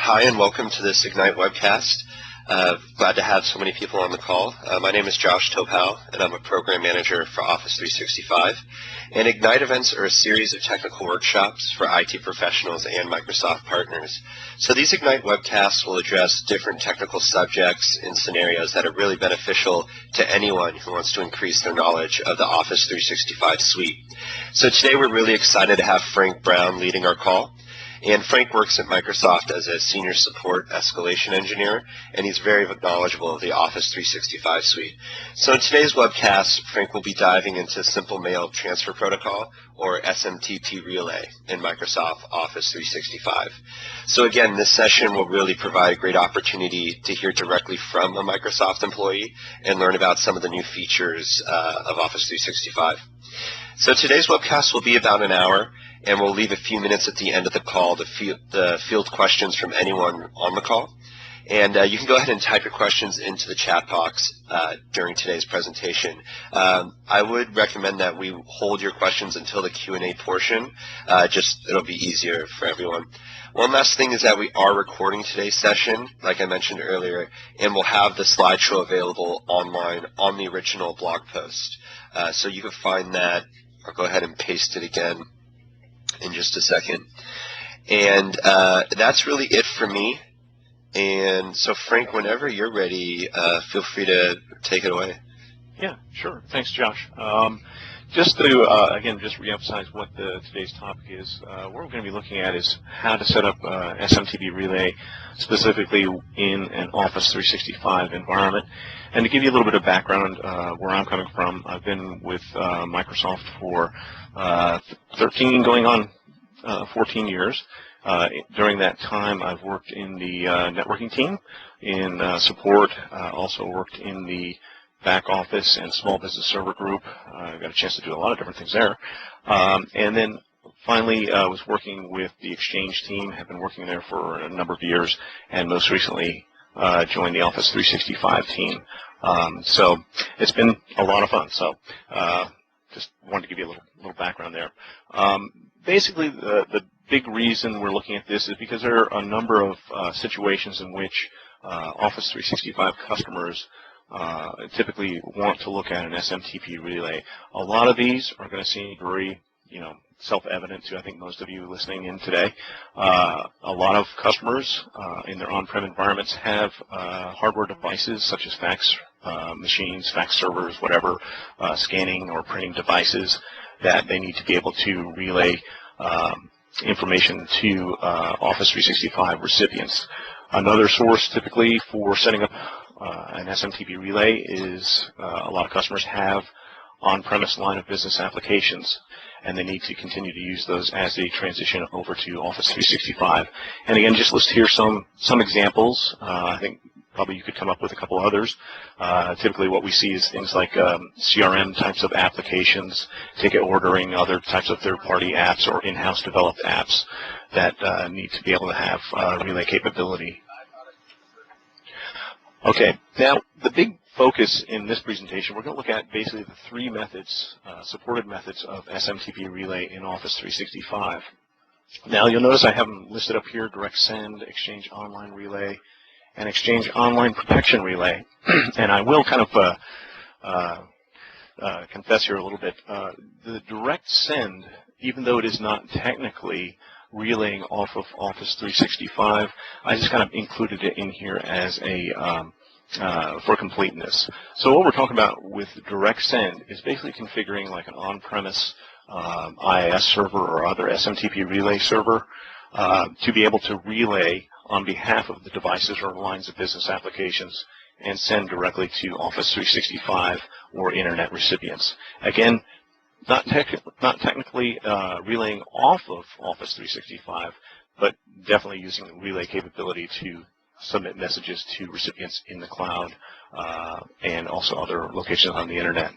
Hi and welcome to this Ignite webcast. Glad to have so many people on the call. My name is Josh Topal, and I'm a program manager for Office 365. And Ignite events are a series of technical workshops for IT professionals and Microsoft partners. So these Ignite webcasts will address different technical subjects and scenarios that are really beneficial to anyone who wants to increase their knowledge of the Office 365 suite. So today we're really excited to have Frank Brown leading our call. And Frank works at Microsoft as a senior support escalation engineer, and he's very knowledgeable of the Office 365 suite. So in today's webcast, Frank will be diving into Simple Mail Transfer Protocol, or SMTP Relay, in Microsoft Office 365. So again, this session will really provide a great opportunity to hear directly from a Microsoft employee and learn about some of the new features of Office 365. So today's webcast will be about an hour, and we'll leave a few minutes at the end of the call to field questions from anyone on the call. And you can go ahead and type your questions into the chat box during today's presentation. I would recommend that we hold your questions until the Q&A portion. It'll be easier for everyone. One last thing is that we are recording today's session, like I mentioned earlier, and we'll have the slideshow available online on the original blog post. So you can find that. I'll go ahead and paste it again in just a second. And that's really it for me. And so Frank, whenever you're ready, feel free to take it away. Yeah, sure. Thanks, Josh. Just to, again, just reemphasize what today's topic is, what we're going to be looking at is how to set up SMTP Relay specifically in an Office 365 environment. And to give you a little bit of background where I'm coming from, I've been with Microsoft for 13 going on 14 years. During that time, I've worked in the networking team, in support, also worked in the back office and small business server group. I got a chance to do a lot of different things there. And then finally, I was working with the Exchange team, have been working there for a number of years, and most recently joined the Office 365 team. So it's been a lot of fun. So just wanted to give you a little background there. Basically, the big reason we're looking at this is because there are a number of situations in which Office 365 customers typically want to look at an SMTP relay. A lot of these are going to seem very, self-evident to I think most of you listening in today. A lot of customers in their on-prem environments have hardware devices such as fax machines, fax servers, whatever, scanning or printing devices that they need to be able to relay information to Office 365 recipients. Another source typically for setting up an SMTP relay is a lot of customers have on-premise line of business applications, and they need to continue to use those as they transition over to Office 365. And again, just list here some examples. I think probably you could come up with a couple others. Typically what we see is things like CRM types of applications, ticket ordering, other types of third-party apps or in-house developed apps that need to be able to have relay capability. Okay, now the big focus in this presentation, we're going to look at basically the three methods, supported methods of SMTP Relay in Office 365. Now you'll notice I have them listed up here: Direct Send, Exchange Online Relay, and Exchange Online Protection Relay. And I will kind of confess here a little bit. The Direct Send, even though it is not technically relaying off of Office 365, I just kind of included it in here as a for completeness. So what we're talking about with Direct Send is basically configuring like an on-premise IIS server or other SMTP relay server to be able to relay on behalf of the devices or lines of business applications and send directly to Office 365 or Internet recipients. Again, not technically relaying off of Office 365, but definitely using relay capability to submit messages to recipients in the cloud and also other locations on the Internet.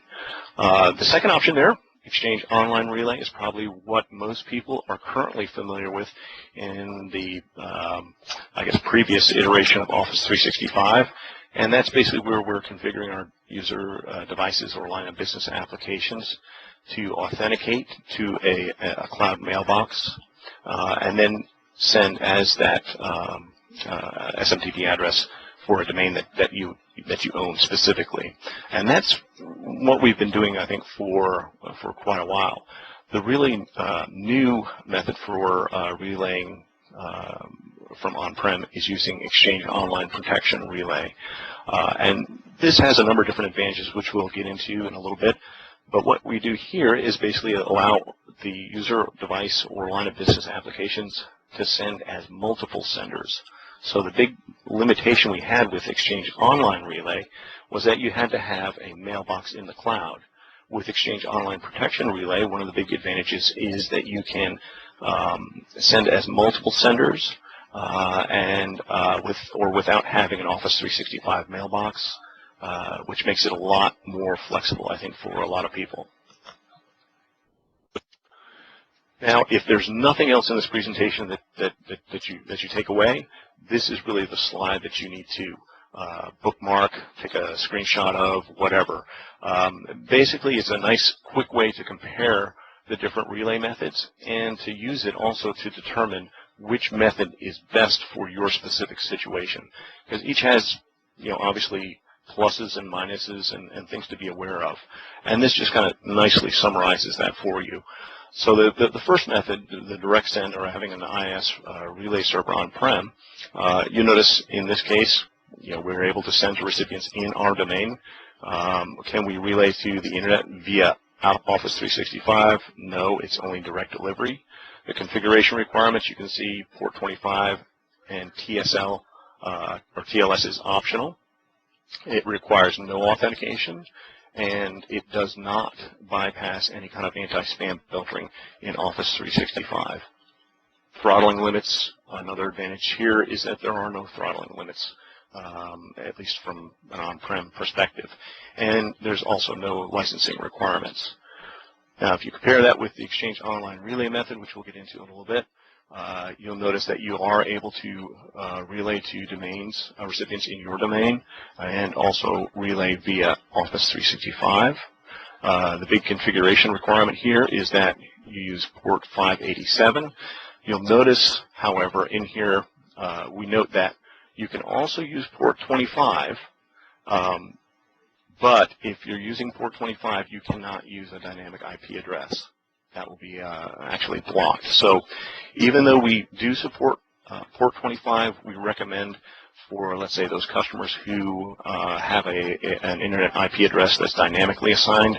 The second option there, Exchange Online Relay, is probably what most people are currently familiar with in the, I guess, previous iteration of Office 365. And that's basically where we're configuring our user devices or line of business applications to authenticate to a cloud mailbox and then send as that SMTP address for a domain that you own specifically. And that's what we've been doing, I think, for quite a while. The really new method for relaying from on-prem is using Exchange Online Protection Relay. And this has a number of different advantages, which we'll get into in a little bit. But what we do here is basically allow the user, device, or line of business applications to send as multiple senders. So the big limitation we had with Exchange Online Relay was that you had to have a mailbox in the cloud. With Exchange Online Protection Relay, one of the big advantages is that you can send as multiple senders with or without having an Office 365 mailbox, which makes it a lot more flexible, I think, for a lot of people. Now, if there's nothing else in this presentation that you take away, this is really the slide that you need to bookmark, take a screenshot of, whatever. Basically, it's a nice, quick way to compare the different relay methods and to use it also to determine which method is best for your specific situation. Because each has, obviously pluses and minuses and things to be aware of. And this just kind of nicely summarizes that for you. So the first method, the direct send or having an IS relay server on-prem, you notice in this case, we're able to send to recipients in our domain. Can we relay to the internet via Office 365? No, it's only direct delivery. The configuration requirements, you can see port 25 and TSL or TLS is optional. It requires no authentication, and it does not bypass any kind of anti-spam filtering in Office 365. Throttling limits, another advantage here is that there are no throttling limits, at least from an on-prem perspective. And there's also no licensing requirements. Now, if you compare that with the Exchange Online Relay method, which we'll get into in a little bit, you'll notice that you are able to relay to domains, recipients in your domain, and also relay via Office 365. The big configuration requirement here is that you use port 587. You'll notice, however, in here, we note that you can also use port 25, but if you're using port 25, you cannot use a dynamic IP address. That will be actually blocked. So even though we do support port 25, we recommend for, let's say, those customers who have an internet IP address that's dynamically assigned,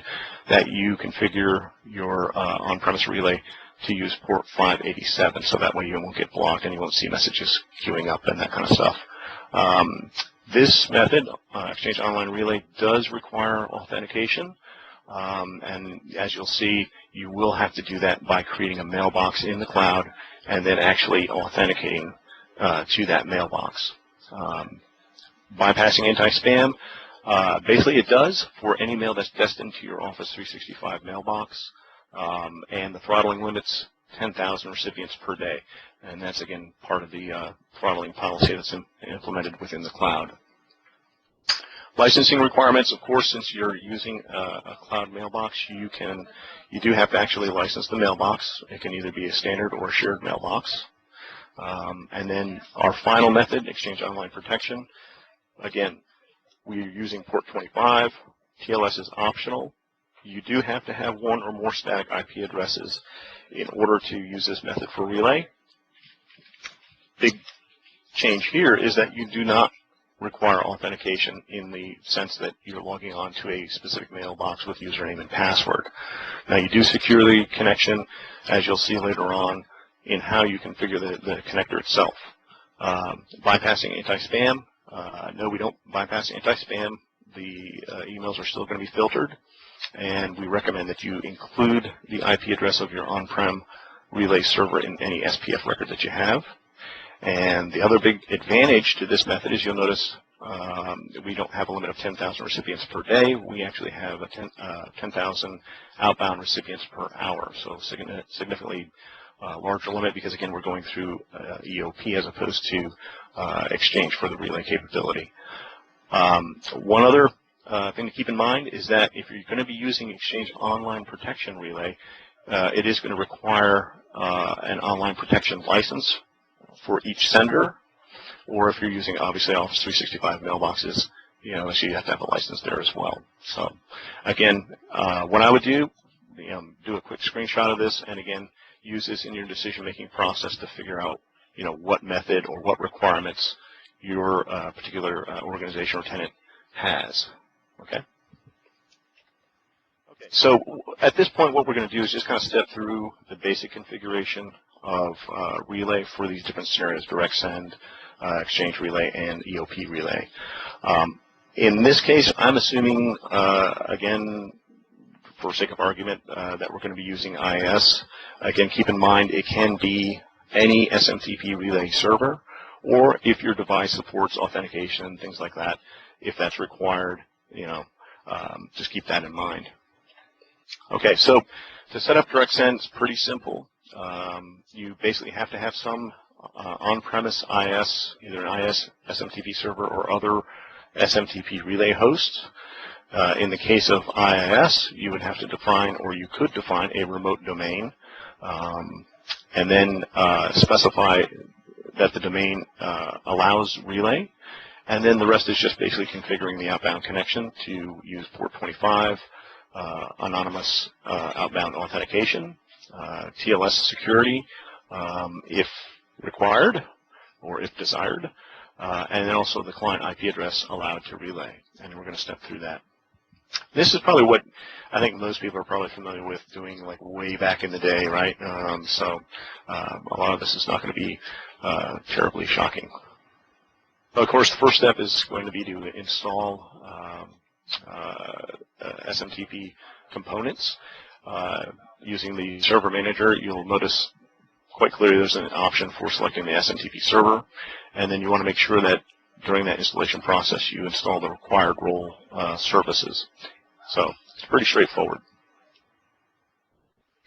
that you configure your on-premise relay to use port 587, so that way you won't get blocked and you won't see messages queuing up and that kind of stuff. This method, Exchange Online Relay, does require authentication. And as you'll see, you will have to do that by creating a mailbox in the cloud and then actually authenticating to that mailbox. Bypassing anti-spam, basically it does for any mail that's destined to your Office 365 mailbox. And the throttling limits, 10,000 recipients per day. And that's, again, part of the throttling policy that's implemented within the cloud. Licensing requirements, of course, since you're using a cloud mailbox, you do have to actually license the mailbox. It can either be a standard or a shared mailbox. And then our final method, Exchange Online Protection, again, we're using port 25. TLS is optional. You do have to have one or more static IP addresses in order to use this method for relay. Big change here is that you do not require authentication in the sense that you're logging on to a specific mailbox with username and password. Now, you do secure the connection, as you'll see later on, in how you configure the connector itself. Bypassing anti-spam, no, we don't bypass anti-spam. The emails are still going to be filtered, and we recommend that you include the IP address of your on-prem relay server in any SPF record that you have. And the other big advantage to this method is you'll notice we don't have a limit of 10,000 recipients per day. We actually have a 10,000 outbound recipients per hour, so significantly larger limit because, again, we're going through EOP as opposed to Exchange for the relay capability. One other thing to keep in mind is that if you're going to be using Exchange Online Protection Relay, it is going to require an online protection license for each sender. or if you're using obviously Office 365 mailboxes, you know, so you have to have a license there as well. So again, what I would do, do a quick screenshot of this, and again, use this in your decision-making process to figure out, you know, what method or what requirements your particular organization or tenant has. Okay. Okay. So at this point, what we're going to do is just kind of step through the basic configuration of Relay for these different scenarios: direct send, exchange relay, and EOP relay. In this case, I'm assuming, again, for sake of argument, that we're going to be using IIS. Again, keep in mind it can be any SMTP relay server, or if your device supports authentication and things like that, if that's required, you know, just keep that in mind. Okay, so to set up direct send, it's pretty simple. You basically have to have some on-premise IIS, either an IIS SMTP server or other SMTP relay hosts. In the case of IIS, you would have to define, or you could define, a remote domain, and then specify that the domain allows relay, and then the rest is just basically configuring the outbound connection to use port 25, anonymous outbound authentication, TLS security if required or if desired, and then also the client IP address allowed to relay, and we're going to step through that. This is probably what I think most people are probably familiar with doing, like way back in the day, right? So a lot of this is not going to be terribly shocking. Of course, the first step is going to be to install SMTP components. Using the server manager, you'll notice quite clearly there's an option for selecting the SMTP server, and then you want to make sure that during that installation process you install the required role services. So it's pretty straightforward.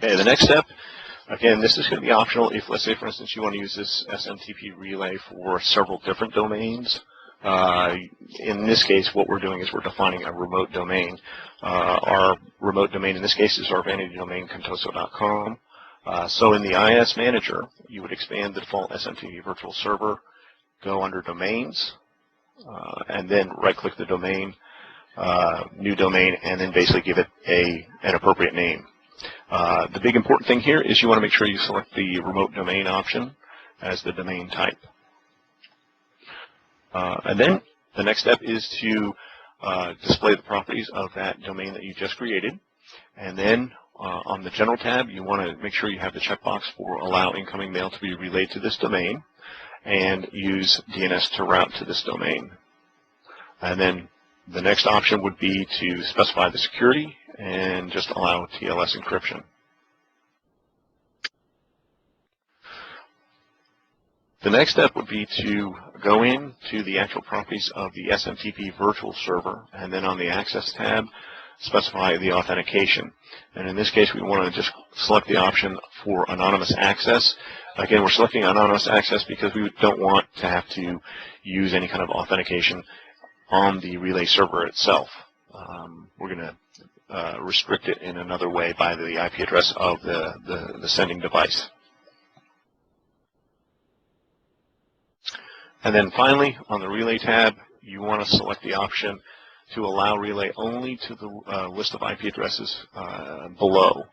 Okay, the next step, again, this is going to be optional if, let's say, for instance, you want to use this SMTP relay for several different domains. In this case, what we're doing is we're defining a remote domain. Our remote domain in this case is our vanity domain, contoso.com. So in the IIS manager, you would expand the default SMTP virtual server, go under domains, and then right-click the domain, new domain, and then basically give it an appropriate name. The big important thing here is you want to make sure you select the remote domain option as the domain type. And then the next step is to display the properties of that domain that you just created. And then on the General tab, you want to make sure you have the checkbox for Allow Incoming Mail to be relayed to this domain, and use DNS to route to this domain. And then the next option would be to specify the security and just allow TLS encryption. The next step would be to go into the actual properties of the SMTP virtual server, and then on the Access tab, specify the authentication. And in this case, we want to just select the option for anonymous access. Again, we're selecting anonymous access because we don't want to have to use any kind of authentication on the relay server itself. We're going to restrict it in another way by the IP address of the sending device. And then finally, on the Relay tab, you want to select the option to allow relay only to the list of IP addresses below.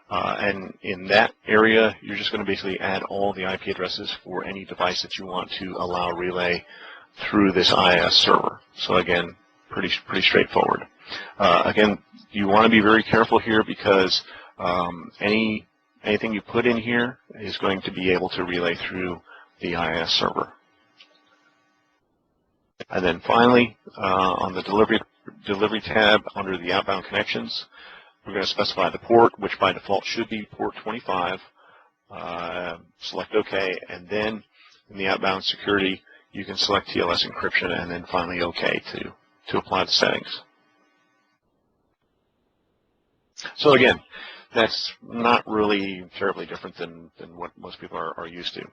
And in that area, you're just going to basically add all the IP addresses for any device that you want to allow relay through this IIS server. So again, pretty straightforward. Again, you want to be very careful here because anything you put in here is going to be able to relay through the IIS server. And then finally, on the delivery tab under the outbound connections, we're going to specify the port, which by default should be port 25. Select OK, and then in the outbound security, you can select TLS encryption, and then finally OK to apply the settings. So again, that's not really terribly different than what most people are used to.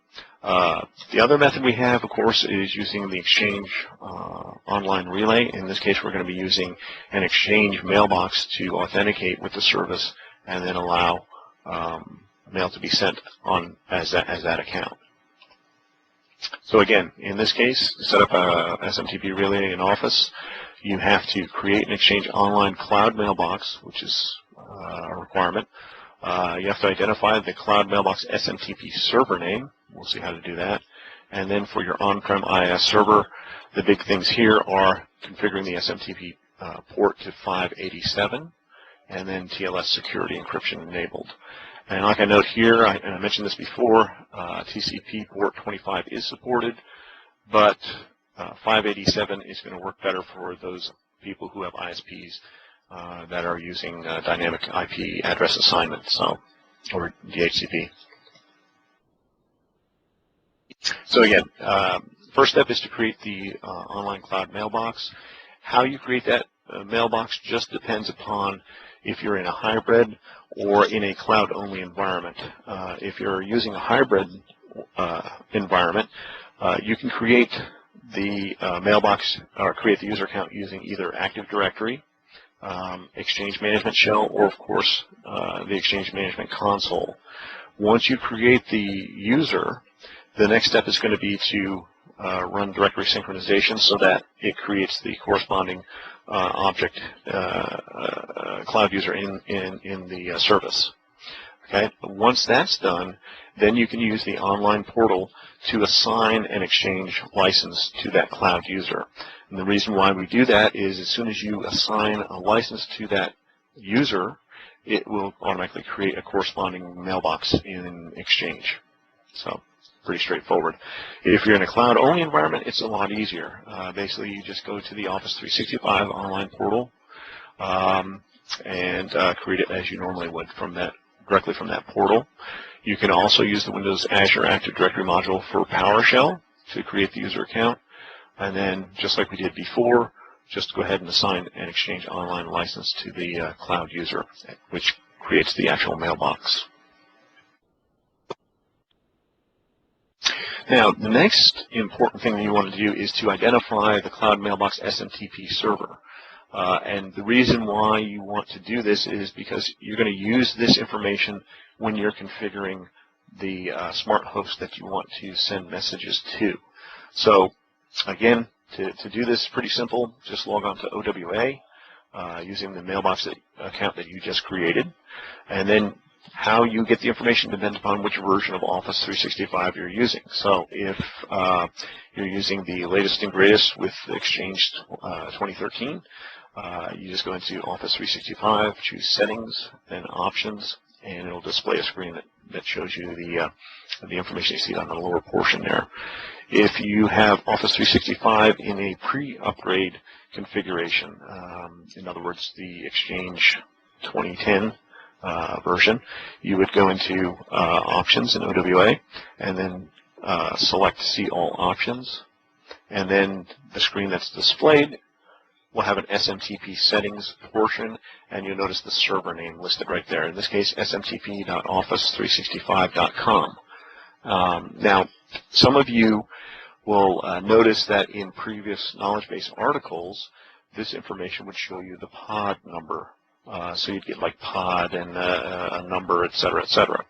The other method we have, of course, is using the Exchange online relay. In this case, we're going to be using an Exchange mailbox to authenticate with the service and then allow mail to be sent on as that account. So again, in this case, to set up a SMTP relay in Office, you have to create and exchange online cloud mailbox, which is a requirement. You have to identify the cloud mailbox SMTP server name. We'll see how to do that. And then for your on-prem IIS server, the big things here are configuring the SMTP port to 587, and then TLS security encryption enabled. And like I note here, and I mentioned this before, TCP port 25 is supported, but 587 is going to work better for those people who have ISPs that are using dynamic IP address assignment, or DHCP. So again, first step is to create the online cloud mailbox. How you create that mailbox just depends upon if you're in a hybrid or in a cloud-only environment. If you're using a hybrid environment, you can create the mailbox or create the user account using either Active Directory, Exchange Management Shell, or of course the Exchange Management Console. Once you create the user, the next step is going to be to run directory synchronization so that it creates the corresponding object cloud user in the service. Okay. Once that's done, then you can use the online portal to assign and exchange license to that cloud user. And the reason why we do that is as soon as you assign a license to that user, it will automatically create a corresponding mailbox in Exchange. So pretty straightforward. If you're in a cloud-only environment, it's a lot easier. Basically, you just go to the Office 365 online portal and create it as you normally would directly from that portal. You can also use the Windows Azure Active Directory module for PowerShell to create the user account. And then, just like we did before, just go ahead and assign an Exchange Online license to the cloud user, which creates the actual mailbox. Now, the next important thing that you want to do is to identify the Cloud Mailbox SMTP server. And the reason why you want to do this is because you're going to use this information when you're configuring the smart host that you want to send messages to. So, again, to do this, pretty simple. Just log on to OWA using the mailbox account that you just created. And then how you get the information depends upon which version of Office 365 you're using. So if you're using the latest and greatest with Exchange 2013, you just go into Office 365, choose Settings, then Options, and it'll display a screen that shows you the information you see on the lower portion there. If you have Office 365 in a pre-upgrade configuration, in other words, the Exchange 2010 version, you would go into Options in OWA and then select See All Options, and then the screen that's displayed will have an SMTP settings portion, and you'll notice the server name listed right there. In this case, smtp.office365.com. Now, some of you will notice that in previous knowledge base articles, this information would show you the pod number. So you'd get like pod and a number, et cetera, et cetera.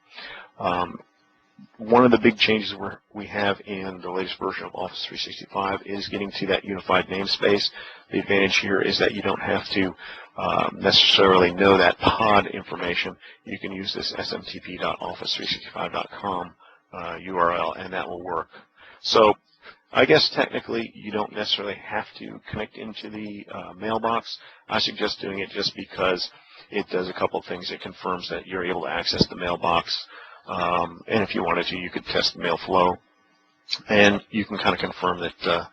One of the big changes we have in the latest version of Office 365 is getting to that unified namespace. The advantage here is that you don't have to necessarily know that pod information. You can use this smtp.office365.com URL, and that will work. So I guess technically you don't necessarily have to connect into the mailbox. I suggest doing it just because it does a couple of things. It confirms that you're able to access the mailbox. And if you wanted to, you could test the mail flow. And you can kind of confirm that the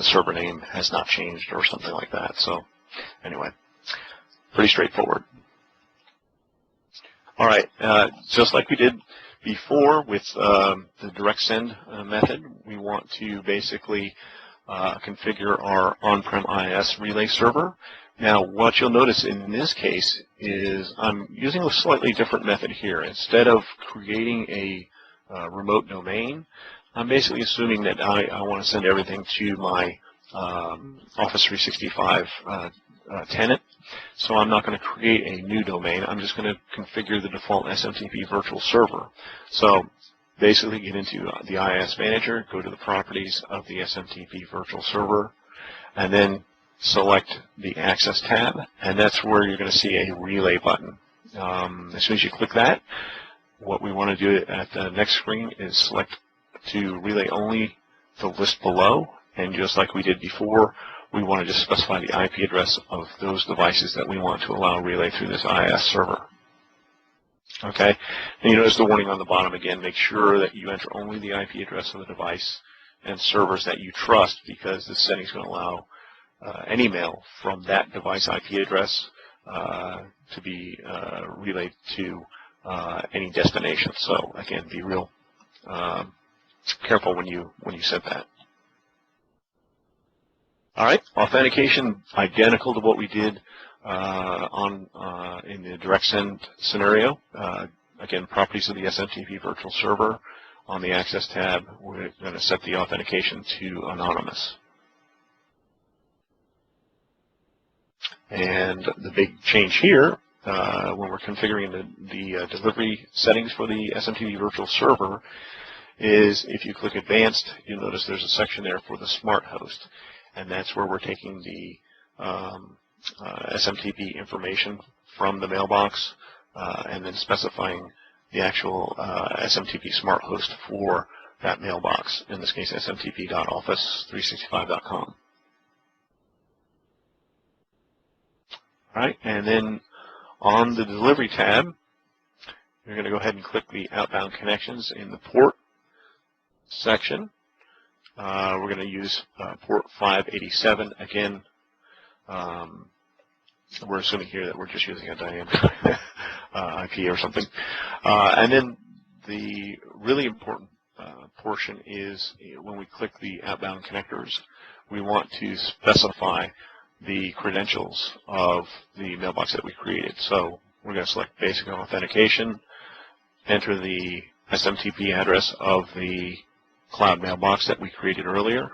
server name has not changed or something like that. So anyway, pretty straightforward. All right, just like we did before with the direct send method, we want to basically configure our on-prem IIS relay server. Now, what you'll notice in this case is I'm using a slightly different method here. Instead of creating a remote domain, I'm basically assuming that I want to send everything to my Office 365 tenant. So I'm not going to create a new domain. I'm just going to configure the default SMTP virtual server. So basically get into the IIS Manager, go to the properties of the SMTP virtual server, and then select the Access tab, and that's where you're going to see a Relay button. As soon as you click that, what we want to do at the next screen is select to relay only the list below, and just like we did before, we want to just specify the IP address of those devices that we want to allow relay through this IIS server. Okay, and you notice the warning on the bottom again, make sure that you enter only the IP address of the device and servers that you trust, because this setting is going to allow any mail from that device IP address to be relayed to any destination. So again, be real careful when you set that. All right, authentication identical to what we did in the direct send scenario. Again, properties of the SMTP virtual server. On the Access tab, we're going to set the authentication to anonymous. And the big change here, when we're configuring the delivery settings for the SMTP virtual server, is if you click Advanced, you'll notice there's a section there for the smart host. And that's where we're taking the SMTP information from the mailbox and then specifying the actual SMTP smart host for that mailbox, in this case smtp.office365.com. All right, and then on the Delivery tab, you're going to go ahead and click the Outbound Connections in the Port section. We're going to use port 587. Again, we're assuming here that we're just using a diameter IP or something. And then the really important portion is when we click the outbound connectors, we want to specify the credentials of the mailbox that we created. So we're going to select Basic Authentication, enter the SMTP address of the cloud mailbox that we created earlier,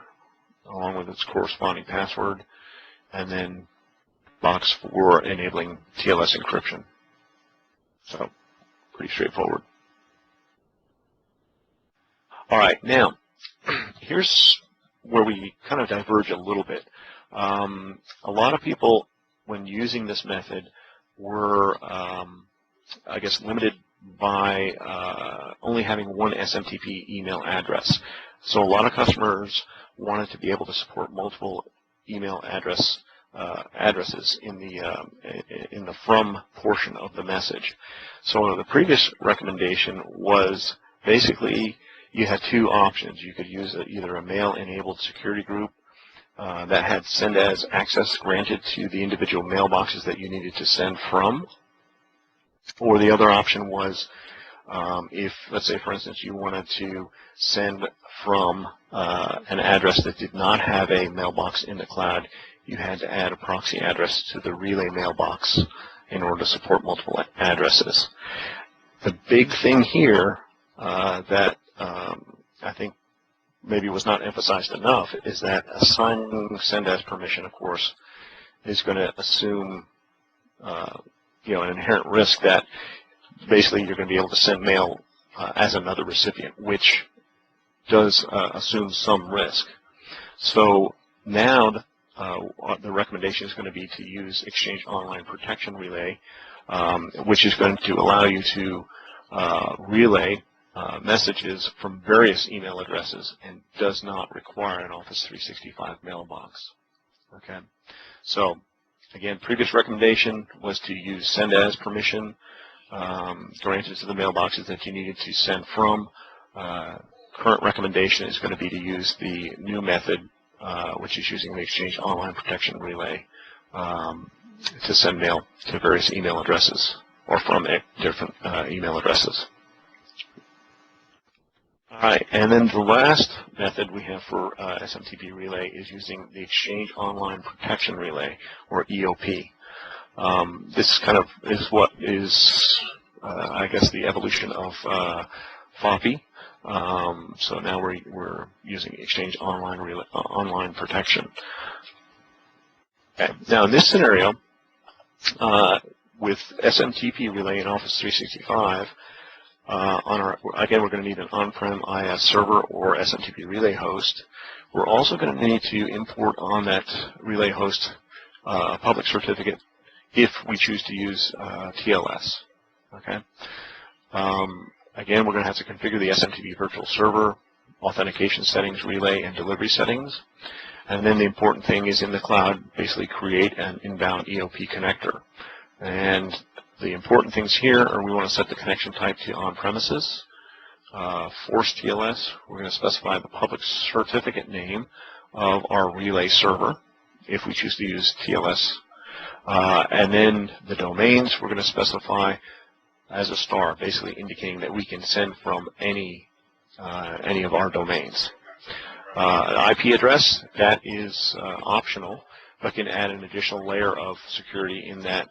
along with its corresponding password, and then box for enabling TLS encryption. So, pretty straightforward. All right, now, here's where we kind of diverge a little bit. A lot of people, when using this method, were, I guess, limited by only having one SMTP email address. So a lot of customers wanted to be able to support multiple email addresses in the from portion of the message. So the previous recommendation was basically you had two options. You could use either a mail-enabled security group that had send as access granted to the individual mailboxes that you needed to send from, or the other option was if, let's say, for instance, you wanted to send from an address that did not have a mailbox in the cloud, you had to add a proxy address to the relay mailbox in order to support multiple addresses. The big thing here that I think maybe was not emphasized enough is that assigning send as permission, of course, is going to assume an inherent risk that basically you're going to be able to send mail as another recipient, which does assume some risk. So now the recommendation is going to be to use Exchange Online Protection Relay, which is going to allow you to relay messages from various email addresses and does not require an Office 365 mailbox. Okay, so again, previous recommendation was to use send as permission granted to the mailboxes that you needed to send from. Current recommendation is going to be to use the new method, which is using the Exchange Online Protection Relay to send mail to various email addresses or from different email addresses. All right, and then the last method we have for SMTP Relay is using the Exchange Online Protection Relay, or EOP. This kind of is what is, I guess, the evolution of FOPI. So now we're using Exchange Online Protection. Okay. Now in this scenario, with SMTP Relay in Office 365, Again, we're going to need an on-prem IS server or SMTP relay host. We're also going to need to import on that relay host a public certificate if we choose to use TLS. Okay. Again, we're going to have to configure the SMTP virtual server, authentication settings, relay, and delivery settings. And then the important thing is in the cloud, basically create an inbound EOP connector. And the important things here are we want to set the connection type to on-premises. Force TLS, we're going to specify the public certificate name of our relay server if we choose to use TLS. And then the domains, we're going to specify as a star, basically indicating that we can send from any of our domains. An IP address, that is optional, but can add an additional layer of security in that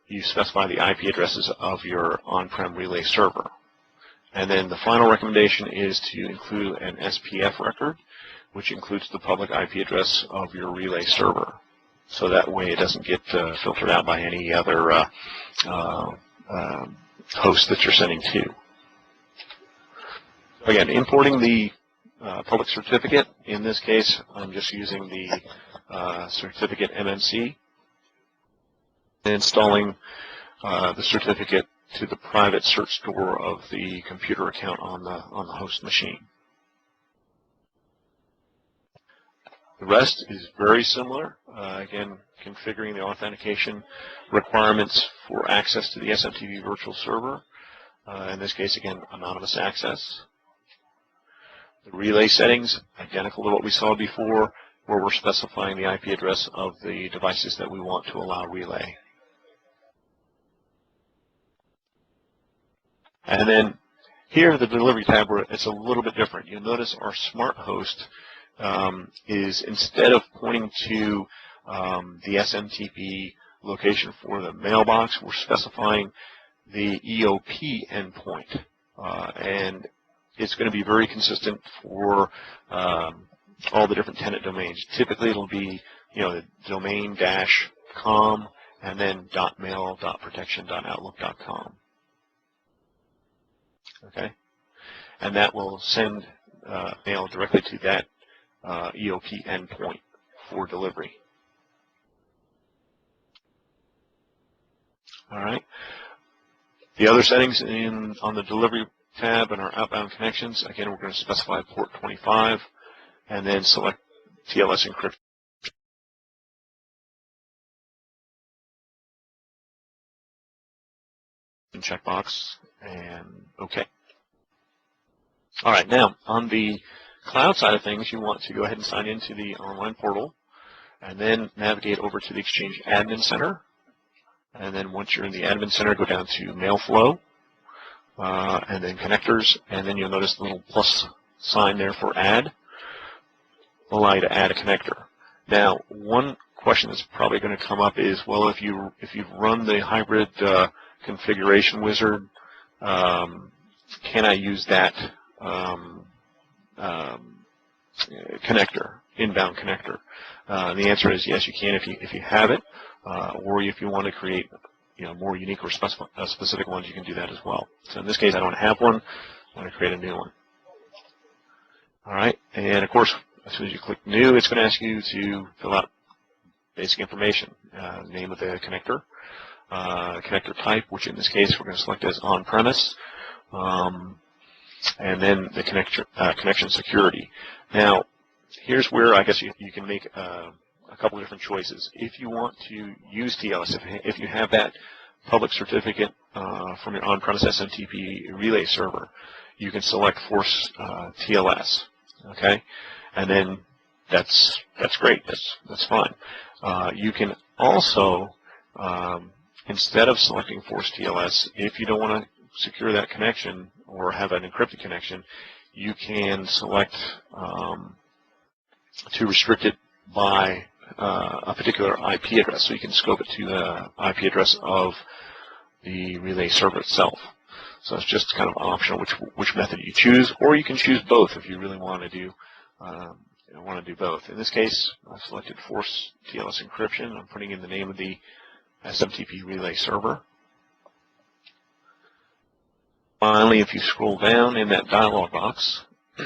you specify the IP addresses of your on-prem relay server. And then the final recommendation is to include an SPF record, which includes the public IP address of your relay server. So that way it doesn't get filtered out by any other host that you're sending to. Again, importing the public certificate. In this case, I'm just using the certificate MMC. And installing the certificate to the private search store of the computer account on the host machine. The rest is very similar. Again, configuring the authentication requirements for access to the SMTP virtual server. In this case, again, anonymous access. The relay settings, identical to what we saw before, where we're specifying the IP address of the devices that we want to allow relay. And then here, the delivery tab, where it's a little bit different. You'll notice our smart host is, instead of pointing to the SMTP location for the mailbox, we're specifying the EOP endpoint. And it's going to be very consistent for all the different tenant domains. Typically, it'll be, the domain-com and then .mail.protection.outlook.com. Okay, and that will send mail directly to that EOP endpoint for delivery. All right. The other settings on the delivery tab and our outbound connections, again, we're going to specify port 25 and then select TLS encryption checkbox and OK. All right, now on the cloud side of things, you want to go ahead and sign into the online portal and then navigate over to the Exchange Admin Center. And then once you're in the Admin Center, go down to Mail Flow and then Connectors, and then you'll notice the little plus sign there for Add. Will allow you to add a connector. Now, one question that's probably going to come up is, well, if you've run the hybrid configuration wizard, can I use that connector, inbound connector? And the answer is yes, you can if you have it, or if you want to create more unique or specific ones, you can do that as well. So in this case, I don't have one. I'm going to create a new one. All right, and of course, as soon as you click New, it's going to ask you to fill out basic information, name of the connector, connector type, which in this case we're going to select as on-premise, and then the connection security. Now, here's where I guess you can make a couple of different choices. If you want to use TLS, if you have that public certificate from your on-premise SMTP relay server, you can select Force TLS. Okay, and then that's great. That's fine. You can also, instead of selecting Force TLS, if you don't want to secure that connection or have an encrypted connection, you can select to restrict it by a particular IP address. So you can scope it to the IP address of the relay server itself. So it's just kind of optional which method you choose, or you can choose both if you really want to do both. In this case, I've selected Force TLS encryption. I'm putting in the name of the SMTP relay server. Finally, if you scroll down in that dialog box,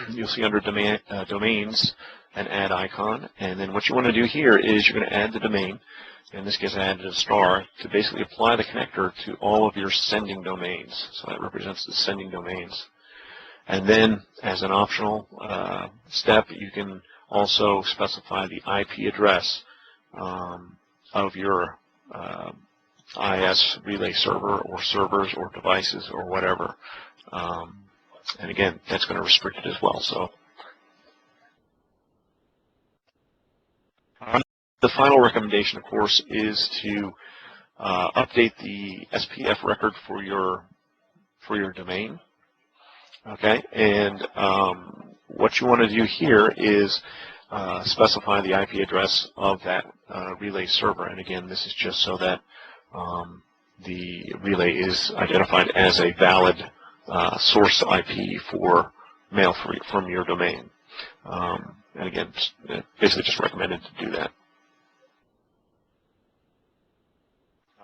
you'll see under domains an add icon, and then what you want to do here is you're going to add the domain. In this case, I added a star to basically apply the connector to all of your sending domains. So that represents the sending domains. And then, as an optional step, you can also specify the IP address of your IS relay server or servers or devices or whatever. And again, that's going to restrict it as well. So the final recommendation, of course, is to update the SPF record for your domain. Okay, and what you want to do here is specify the IP address of that relay server. And again, this is just so that the relay is identified as a valid source IP for mail from your domain. And again, basically just recommended to do that.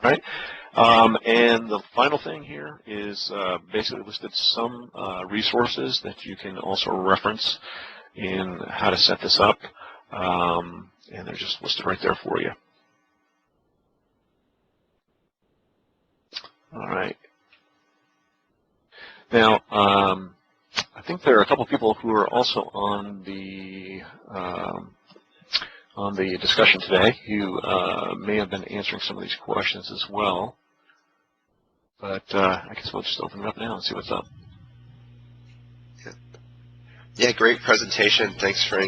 All right. And the final thing here is basically listed some resources that you can also reference in how to set this up. And they're just listed right there for you. All right. Now, I think there are a couple people who are also on the discussion today who may have been answering some of these questions as well. But I guess we'll just open it up now and see what's up. Yeah, great presentation. Thanks, Frank.